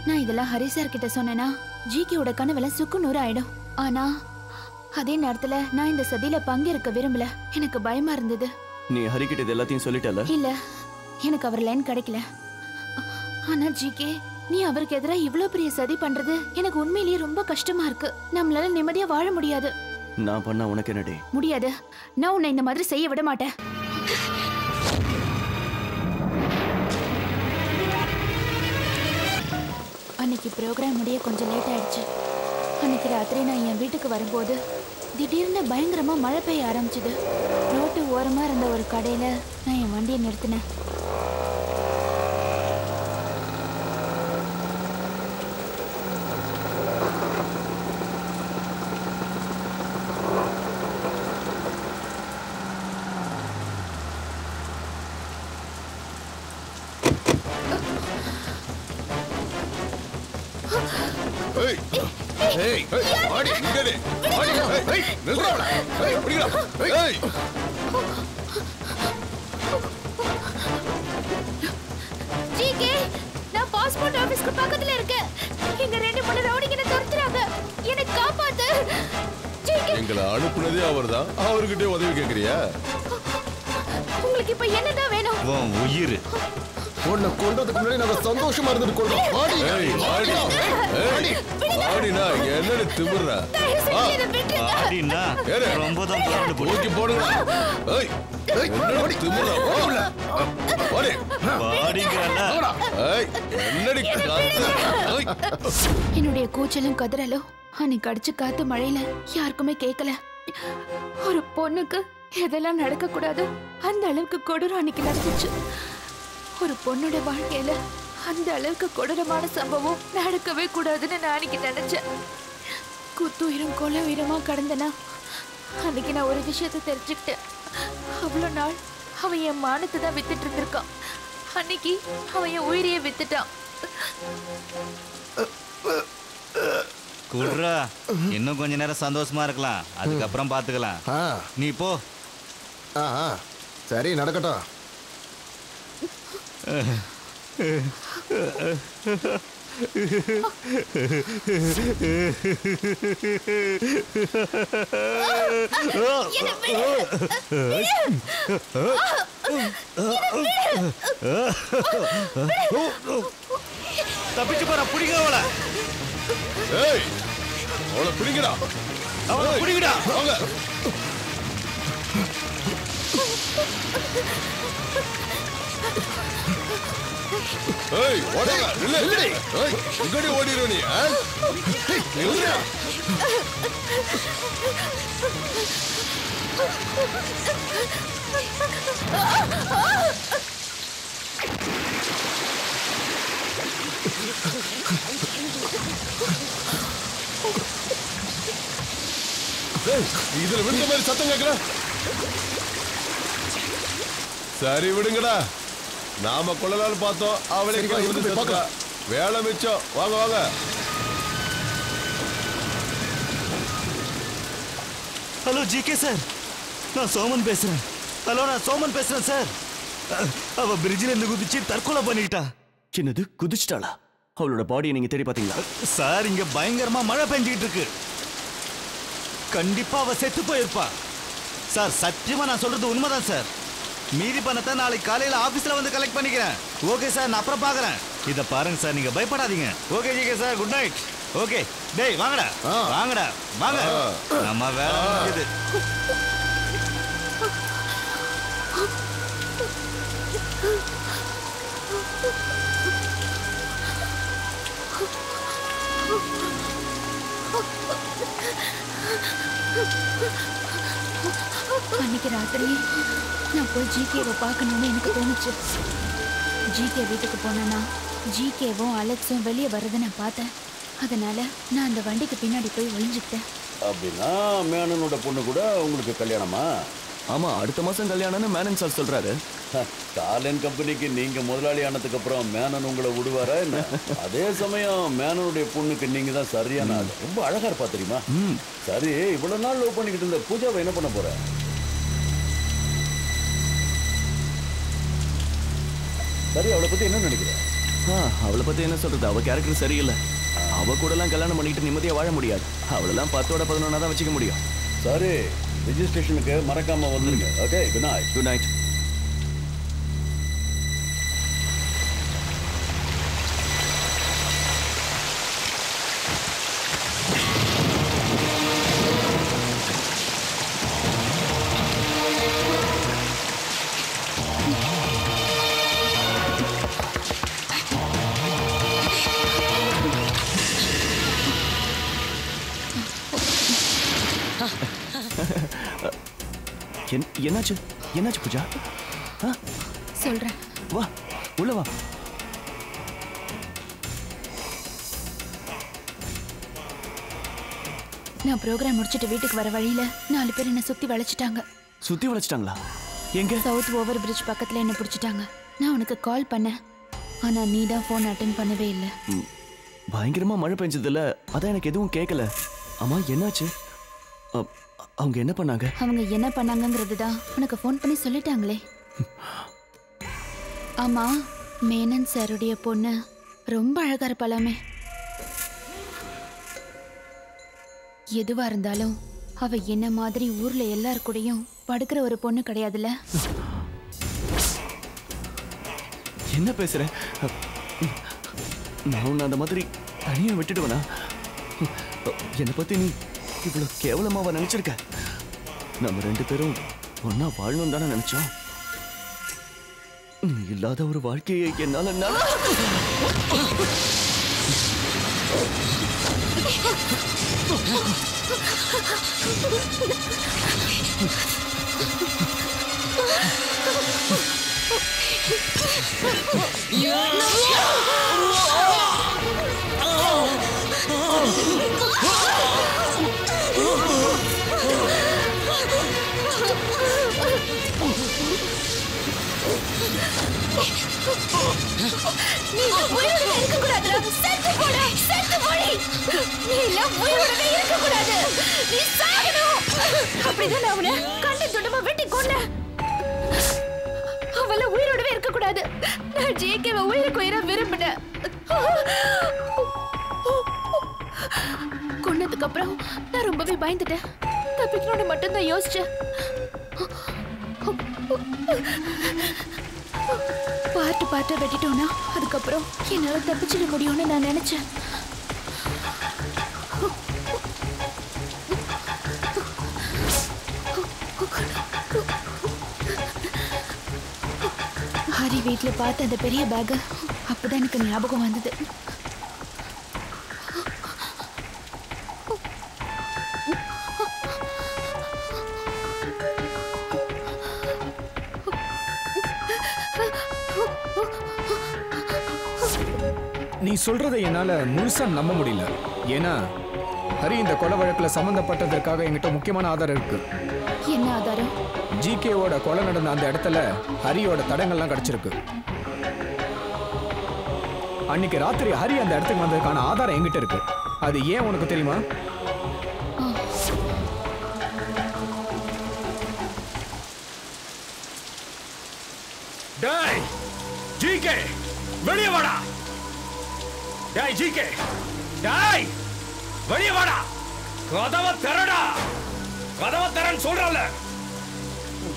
நான் இதெல்லாம் ஹரி சார் கிட்ட சொன்னேனா ஜிகேவோட கனவெல்லாம் சுக்குநூறு ஆயிடும். ஆனா அதே நேரத்துல நான் இந்த சதியில பங்கேற்க விரும்பல. எனக்கு பயமா இருந்தது. நீ ஹரி கிட்ட இது எல்லாத்தையும் சொல்லிட்டல? இல்ல, எனக்கு அவர் லைன் கிடைக்கல. ஆனா ஜிகே, நீ அவருக்கு எதிராக இவ்வளவு பெரிய சதி பண்றது எனக்கு உண்மையிலேயே ரொம்ப கஷ்டமா இருக்கு. நம்மளால நிம்மதியா வாழ முடியாது. நான் பண்ணா உனக்கு என்னடி? முடியாது. நான் உன்னை இந்த மாதிரி செய்ய விட மாட்டேன். அன்னைக்கு ப்ரோக்ராம் முடிய கொஞ்சம் லேட் ஆயிடுச்சு. அன்னைக்கு ராத்திரி நான் என் வீட்டுக்கு வரும்போது திடீர்னு பயங்கரமா மழை பெய்ய ஆரம்பிச்சுது. ரோட்டு ஓரமா இருந்த ஒரு கடையில நான் என் வண்டியை நிறுத்தினேன். நான் பாஸ்போர்ட் ஆபீஸ்க்கு பக்கத்துல இருக்கேன். இங்க 2-3 ரவுடிங்க என்ன துரத்துறாங்க. என்னை காப்பாத்து. எங்களை அனுப்புனதே அவர்தான். அவர்கிட்ட உதவி கேக்குறியா? உங்களுக்கு இப்ப என்னதான் வேணும்? உன் உயிர். உன்னை கொண்டதுக்கு முன்னாடி நாங்க சந்தோஷமா இருந்துட்டு கொள்றோம். ஆடினா என்னடி திமிர்ற? ஆடினா ரொம்ப தான் போக்கி போடுங்க. ஏய் என்னடி திமிர்ற? ஓடி பாடிங்கறல. ஏய் என்னடி காத்து? என்னுடைய கூச்சலும் கதறலும் அன்னைக்கு அடிச்சு காத்து மழையில யாருக்குமே கேட்கல. ஒரு பொண்ணுக்கு எதெல்லாம் நடக்க கூடாது அந்த அளவுக்கு கொடூரம் அன்னைக்கு நடந்துச்சு. ஒரு பொண்ணோட வாழ்க்கையில அந்த அளவுக்கு கொடூரமான சம்பவம் நடக்கவே கூடாதுன்னு நான் அன்னைக்கு நினைச்சேன். குத்துயிரும் கொலை உயிரமா கடந்தனா அன்னைக்கு நான் ஒரு விஷயத்தை தெரிஞ்சுக்கிட்டேன். அவ்வளோ நாள் அவன் என் மானத்தை தான் வித்துட்டு இருந்திருக்கான். அன்னைக்கு அவன் என் உயிரையே வித்துட்டான். குடுறா, இன்னும் கொஞ்ச நேரம் சந்தோஷமா இருக்கலாம், அதுக்கப்புறம் பாத்துக்கலாம். நீ போ. சரி நடக்கட்டும். தப்பிச்சு போற, புடிங்க அவளை. ஏய் அவளை புடிங்கடா, அவளை புடிங்கடா. வாங்க. ஏய் ஓடுங்க, நில்லு நில்லு. ஏய் இங்கடி ஓடிரோ நீ? ஏய் நில்லுடா. இதுல விடுற மாதிரி சத்தம் கேட்கல. சரி விடுங்கடா, நாம கொள்ளலான்னு பார்த்தோம், அவளே வேலை மிச்சம். வாங்க வாங்க. ஹலோ ஜிகே சார், நான் சோமன் பேசுறேன். ஹலோ, நான் சோமன் பேசுறேன் சார். அவ பிரிட்ஜில இருந்து குதிச்சு தற்கொலை பண்ணிட்டா. என்னது, குதிச்சிட்டாளா? அவளோட பாடியை நீங்க தேடி பாத்தீங்களா? சார், இங்க பயங்கரமா மழை பெஞ்சிட்டு இருக்கு. கண்டிப்பா அவ செத்து போயிருப்பா சார். சத்தியமா நான் சொல்றது உண்மைதான் சார். மீதி பணத்தை நாளைக்கு காலையில ஆபீஸ்ல வந்து கலெக்ட் பண்ணிக்கிறேன். ஓகே சார், நான் அப்புறம் பாக்குறேன். இத பாருங்க சார், நீங்க பயப்படாதீங்க. Okay GK sir, good night. Okay டேய் வாங்கடா, வாங்கடா வாங்க, நம்ம வேலை முடியுது. அன்னைக்கு ராத்திரி நான் போய் ஜிகேவை பார்க்கணும்னு எனக்கு தோணுச்சு. ஜிகே வீட்டுக்கு போனேன்னா ஜிகேவும் அலெக்ஸும் வெளியே வர்றதை நான் பார்த்தேன். அதனால நான் அந்த வண்டிக்கு பின்னாடி போய் ஒளிஞ்சுக்கிட்டேன். அப்படின்னா மேனனோட பொண்ணு கூட உங்களுக்கு கல்யாணமா? ஆமா, அடுத்த மாசம் கல்யாணம்னு மேனன் சார் சொல்றாரு. காலன் கம்பெனிக்கு நீங்க முதலாளி ஆனதுக்கு அப்புறம் மேனன் உங்களை விடுவாரா என்ன? அதே சமயம் மேனனுடைய பொண்ணுக்கு நீங்க தான் சரியான ஆள். ரொம்ப அழகா இருப்பா தெரியுமா? சரி, இவ்வளவு நாள் லவ் பண்ணிக்கிட்டு இருந்த பூஜாவை என்ன பண்ண போற? சரி, அவளை பத்தி என்ன நினைக்கிற? அவளை பத்தி என்ன சொல்றது? அவ கேரக்டர் சரியில்லை. அவ கூட எல்லாம் கல்யாணம் பண்ணிட்டு நிம்மதியா வாழ முடியாது. அவளெல்லாம் 10ஓட 11 தான் வச்சுக்க முடியும். சரி, ரெஜிஸ்ட்ரேஷனுக்கு மறக்காம வந்துருங்க. Okay, good night. Good night. என்னாச்சு என்னாச்சு பூஜா? சொல்றேன், வா உள்ள வா. நான் ப்ரோக்ராம் முடிச்சிட்டு வீட்டுக்கு வர வழியில 4 பேர் என்ன சுத்தி வளைச்சிட்டாங்க. சுத்தி வளைச்சிட்டாங்களா? எங்க? சவுத் ஓவர் பிரிட்ஜ் பக்கத்துல என்ன பிடிச்சிட்டாங்க. நான் உனக்கு கால் பண்ணேன், ஆனா நீ தான் போன் அட்டென்ட் பண்ணவே இல்லை. பயங்கரமா மழை பெஞ்சதுல அதான் எனக்கு எதுவும் கேட்கல. அம்மா என்னாச்சு? அவங்க என்ன பண்ணாங்க? அவங்க என்ன பண்ணாங்கங்கிறது தான் உனக்கு ஃபோன் பண்ணி சொல்லிட்டாங்களே. ஆமா, மேனன் சாருடைய பொண்ணு ரொம்ப அழகா இருப்பாளாமே. எதுவா இருந்தாலும் அவ என்ன மாதிரி ஊர்ல எல்லார் கூடயும் படுக்கிற ஒரு பொண்ணு கிடையாதுல்ல. என்ன பேசுற? நான் உன்னை அந்த மாதிரி தனியா விட்டுடுவேனா? என்னை பத்தி நீ இவ்வளவு கேவலமாவா நினைச்சிருக்க? நம்ம 2 பேரும் ஒன்னா வாழணும் தானே நினைச்சோம். நீ இல்லாத ஒரு வாழ்க்கையை என்னால அவள உயிரோடவே இருக்க கூடாது. நான் ஜேகேவை உயிருக்கு உயிரா விரும்பினேன். கொன்னதுக்கு அப்புறம் நான் ரொம்பவே பயந்துட்டேன். தப்பிக்கணும்னு மட்டும்தான் யோசிச்சேன். பார்ட்டு வெட்டிட்டோன்னா அதுக்கப்புறம் என்னால தப்பிச்சிட முடியும்னு நான் நினைச்சேன். ஹரி வீட்டுல பார்த்த அந்த பெரிய பேக் அப்பதான் எனக்கு ஞாபகம் வந்தது. நீ சொல்றதை என்னால முழுசா நம்ப முடியல. ஏன்னா ஹரி இந்த கொலை வழக்குல சம்பந்தப்பட்டதற்காக என்கிட்ட முக்கியமான ஆதாரம் இருக்கு. என்ன ஆதாரம்? ஜிகேவோட கொலை நடந்த அந்த இடத்துல ஹரியோட தடங்கள்லாம் கிடைச்சிருக்கு. அன்னைக்கு ராத்திரி ஹரி அந்த இடத்துக்கு வந்ததுக்கான ஆதாரம் என்கிட்ட இருக்கு. அது ஏன் உனக்கு தெரியுமா? டேய் ஜிகே, வெளியே வாடா. டேய் ஜிகே, டேய் வெளியே வாடா. கதவை திறடா. கதவை திறன்னு சொல்றல.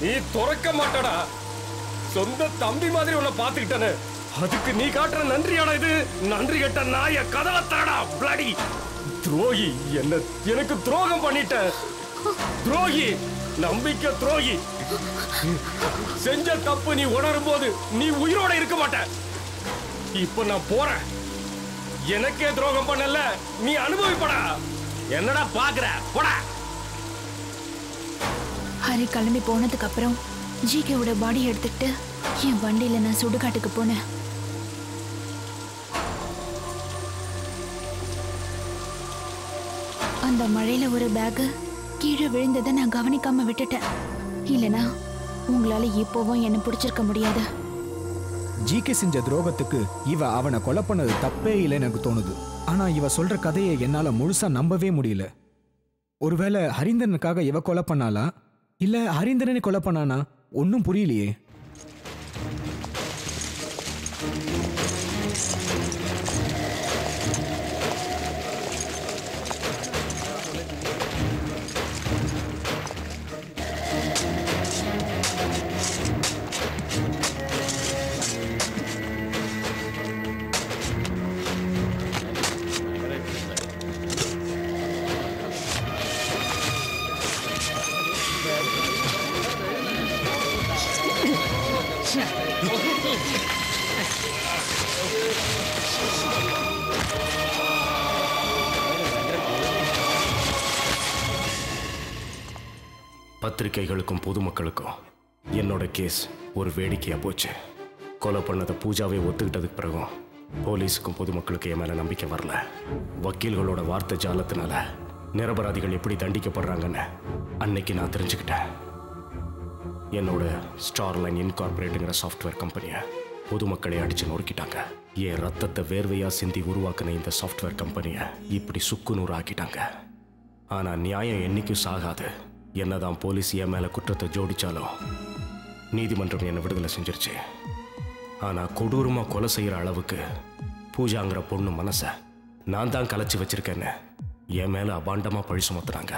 நீ திறக்க மாட்டடா. சொந்த தம்பி மாதிரி உன்னை பாத்துக்கிட்டேன்னு அதுக்கு நீ காட்டுற நன்றியாடா இது? நன்றி கெட்ட நாய, கதவை திறடா. பிளடி துரோகி, எனக்கு துரோகம் பண்ணிட்ட. துரோகி, நம்பிக்கை துரோகி. செஞ்ச தப்பு நீ உணரும் போது நீ உயிரோட இருக்க மாட்ட. இப்ப நான் போறேன். எனக்கே துரோகம் பண்ணல, நீ அனுபவிப்படா. என்னடா பாக்குற? போடா. ஹரி கிளம்பி போனதுக்கு அப்புறம் ஜிகேவோட பாடி எடுத்துட்டு என் வண்டியில நான் சுடுகாட்டுக்கு போனேன். அந்த மழையில ஒரு பேக் கீழே விழுந்ததை நான் கவனிக்காம விட்டுட்டேன். இல்லனா உங்களால இப்போவும் என்ன பிடிச்சிருக்க முடியாது. ஜிகே செஞ்ச துரோகத்துக்கு இவ அவனை கொலை பண்ணது தப்பே இல்லைன்னு எனக்கு தோணுது. ஆனா இவ சொல்ற கதையை என்னால முழுசா நம்பவே முடியல. ஒருவேளை ஹரிந்தனுக்காக இவ கொலை பண்ணாளா, இல்ல ஹரிந்தரனை கொலை பண்ணானா? ஒன்னும் புரியலையே. பத்திரிகைகளுக்கும் பொதுமக்களுக்கும் என்னோட கேஸ் ஒரு வேடிக்கையா போச்சு. கொலை பண்ணதை பூஜாவே ஒத்துக்கிட்டதுக்கு பிறகும் போலீஸுக்கும் பொதுமக்களுக்கு என் மேல நம்பிக்கை வரல. வக்கீல்களோட வார்த்தை ஜாலத்தினால நிரபராதிகள் எப்படி தண்டிக்கப்படுறாங்கன்னு அன்னைக்கு நான் தெரிஞ்சுக்கிட்டேன். என்னோட ஸ்டார்லைன் இன்கார்பரேட்டுங்கிற சாஃப்ட்வேர் கம்பெனியை பொதுமக்களை அடிச்சு நொறுக்கிட்டாங்க. என் ரத்தத்தை வேர்வையா சிந்தி உருவாக்கின இந்த சாஃப்ட்வேர் கம்பெனியை இப்படி சுக்குநூறு ஆக்கிட்டாங்க. ஆனா நியாயம் என்னைக்கும் சாகாது. என்னதான் போலீஸ் என் மேல குற்றத்தை ஜோடிச்சாலும் நீதிமன்றம் என்னை விடுதலை செஞ்சிருச்சு. ஆனா கொடூரமா கொலை செய்யற அளவுக்கு பூஜாங்கிற பொண்ணு மனசை நான் தான் கலைச்சு வச்சிருக்கேன்னு என் மேல அபாண்டமா பழி சுமத்துறாங்க.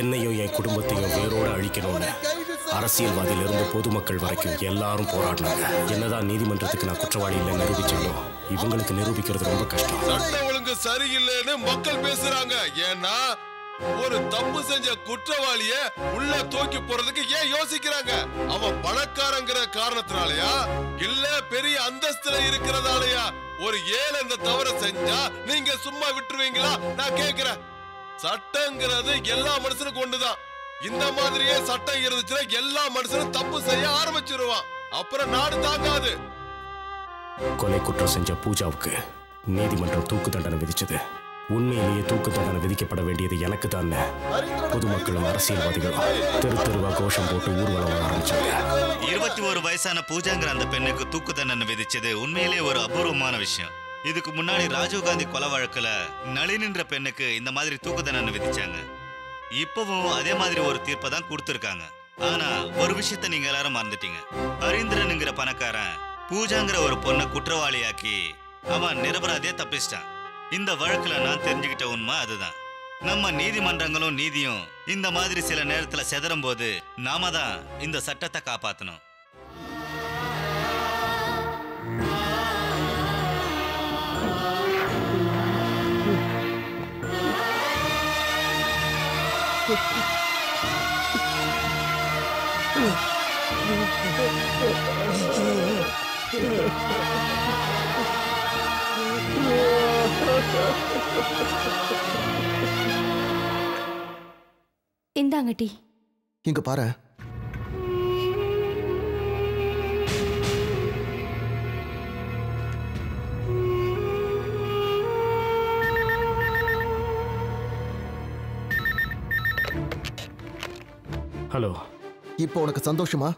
என்னையும் என் குடும்பத்தையும் வேரோட அழிக்கணும்னு அரசியல்வாதியிலிருந்து பொதுமக்கள் வரைக்கும் எல்லாரும் போராடினாங்க. என்னதான் நீதிமன்றத்துக்கு நான் குற்றவாளி இல்லை நிரூபிச்சாலும் இவங்களுக்கு நிரூபிக்கிறது ரொம்ப கஷ்டம். சட்டம் ஒழுங்கு சரியில்லைன்னு மக்கள் பேசுறாங்க. ஏன்னா ஒரு தப்பு செஞ்ச குற்றவாளிய உள்ள தூக்கி போறதுக்கு ஏன் யோசிக்கிறாங்க? அவன் பணக்காரங்கிற காரணத்தினாலயா இல்ல பெரிய அந்தஸ்துல இருக்கிறதாலயா? ஒரு ஏழை இந்த தவற செஞ்சா நீங்க சும்மா விட்டுருவீங்களா? நான் கேக்குறேன். சட்டங்கிறது எல்லா மனுஷனுக்கும் ஒண்ணுதான். இந்த மாதிரியே சட்டம் இருந்துச்சுன்னா எல்லா மனுஷனும் தப்பு செய்ய ஆரம்பிச்சிருவான். அப்புறம் நாடு தாங்காது. கொலை குற்றம் செஞ்ச பூஜாவுக்கு நீதிமன்றம் தூக்கு தண்டனை விதிச்சது. உண்மையிலேயே தூக்கு தண்டனை விதிக்கப்பட வேண்டியது எனக்கு தான். பொதுமக்களும் அரசியல்வாதிகளும் தெரு தெருவா கோஷம் போட்டு ஊர்வலம் ஆரம்பிச்சாங்க. 21 வயசான பூஜாங்கிற அந்த பெண்ணுக்கு தூக்கு தண்டனை விதிச்சது உண்மையிலேயே ஒரு அபூர்வமான விஷயம். இதுக்கு முன்னாடி ராஜீவ்காந்தி கொலை வழக்குல நளினின்ற பெண்ணுக்கு இந்த மாதிரி தூக்கு தண்டனை விதிச்சாங்க. இப்பவும் அதே மாதிரி ஒரு தீர்ப்பை தான் கொடுத்துருக்காங்க. ஆனா ஒரு விஷயத்த நீங்க எல்லாரும் மறந்துட்டீங்க. ஹரீந்திரனுங்கிற பணக்காரன் பூஜாங்கிற ஒரு பொண்ணை குற்றவாளியாக்கி அவன் நிரபராதியா தப்பிச்சிட்டான். இந்த வழக்குல நான் தெரிஞ்சுக்கிட்ட உண்மை அதுதான். நம்ம நீதிமன்றங்களும் நீதியும் இந்த மாதிரி சில நேரத்துல செதறும் போது நாம தான் இந்த சட்டத்தை காப்பாத்தணும். இந்தாங்க டீ. இங்க பாரு. ஹலோ. இப்போ உனக்கு சந்தோஷமா?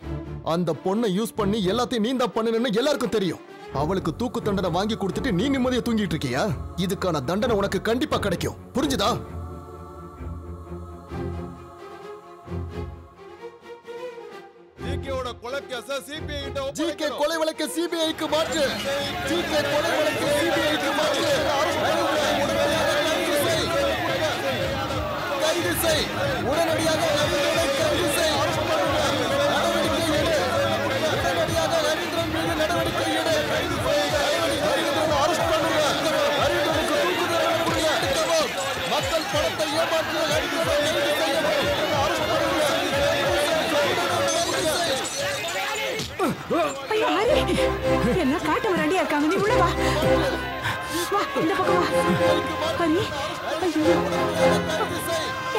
அந்த பொண்ணை யூஸ் பண்ணி எல்லாத்தையும் நீ தான் பண்ணணும்னு எல்லாருக்கும் தெரியும். அவளுக்கு தூக்கு தண்டனை வாங்கி கொடுத்துட்டு நீ நிம்மதியா தூங்கிட்டு இருக்கியா? இதுக்கான தண்டனை உனக்கு கண்டிப்பா கிடைக்கும். புரிஞ்சுதா? ஜிகேவோட கொலை கேஸ சிபிஐ கிட்ட ஜிகே கொலை வழக்கு சிபிஐக்கு மாற்று. ஜிகே கொலை வழக்கு சிபிஐக்கு மாற்று. கைது செய். உடனடியாக கைது செய். நடவடிக்கை எடு. மக்கள் பணத்தை ஏமாற்றி என்ன காட்டு வராண்டியா இருக்காங்க. நீ உள்ள வா. வா இந்த பக்கம் வா. ஹரி ஐயோ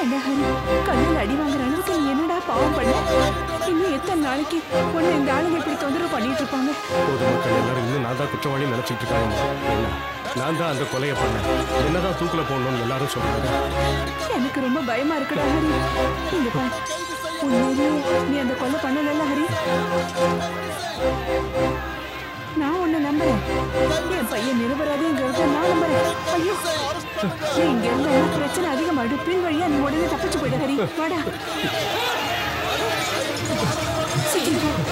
என்ன ஹரி கண்ணில் அடி வாங்குற அளவுக்கு நீ என்னடா பாவம் பண்ண? இன்னும் எத்தனை நாளைக்கு உன்னை இந்த ஆளுங்க இப்படி தொந்தரவு பண்ணிட்டு இருப்பாங்க? பொதுமக்கள் எல்லாரும் இன்னும் நான் தான் குற்றவாளி நினைச்சிட்டு இருக்காங்க. நான் தான் அந்த கொலையை பண்ணேன். என்னதான் தூக்குல போடணும்னு எல்லாரும் சொல்றாங்க. எனக்கு ரொம்ப பயமா இருக்குடா ஹரி. இங்க பாரு, உண்மையிலேயே நீ அந்த கொலை பண்ணல ஹரி. நான் உன்னை நம்புறேன். என் பையன் நிரபராதிங்கிறத நான் நம்புறேன். ஐயோ நீ இங்க இருந்தா பிரச்சனை அதிகமாயிடும். பின் வழியா நீ உடனே தப்பிச்சு போயிடு ஹரி. வாடா சீக்கிரம்.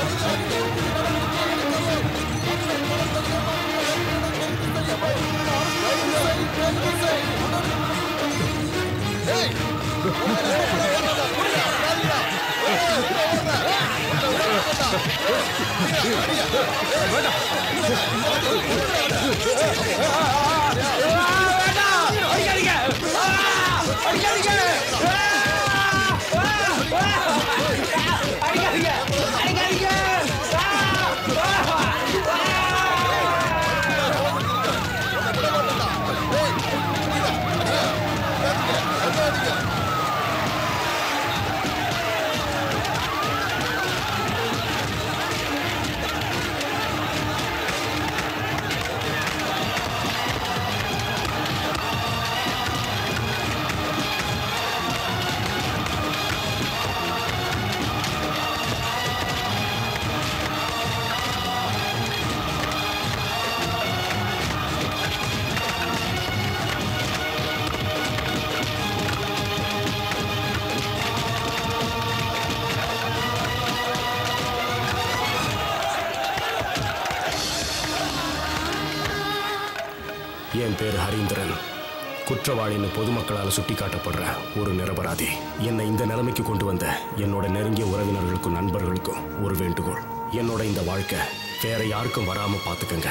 என் பேர் ஹரீந்திரன். குற்றவாளின்னு பொதுமக்களால் சுட்டி காட்டப்படுற ஒரு நிரபராதி. என்னை இந்த நிலைமைக்கு கொண்டு வந்த என்னோட நெருங்கிய உறவினர்களுக்கும் நண்பர்களுக்கும் ஒரு வேண்டுகோள். என்னோட இந்த வாழ்க்கை வேற யாருக்கும் வராம பாத்துக்கங்க.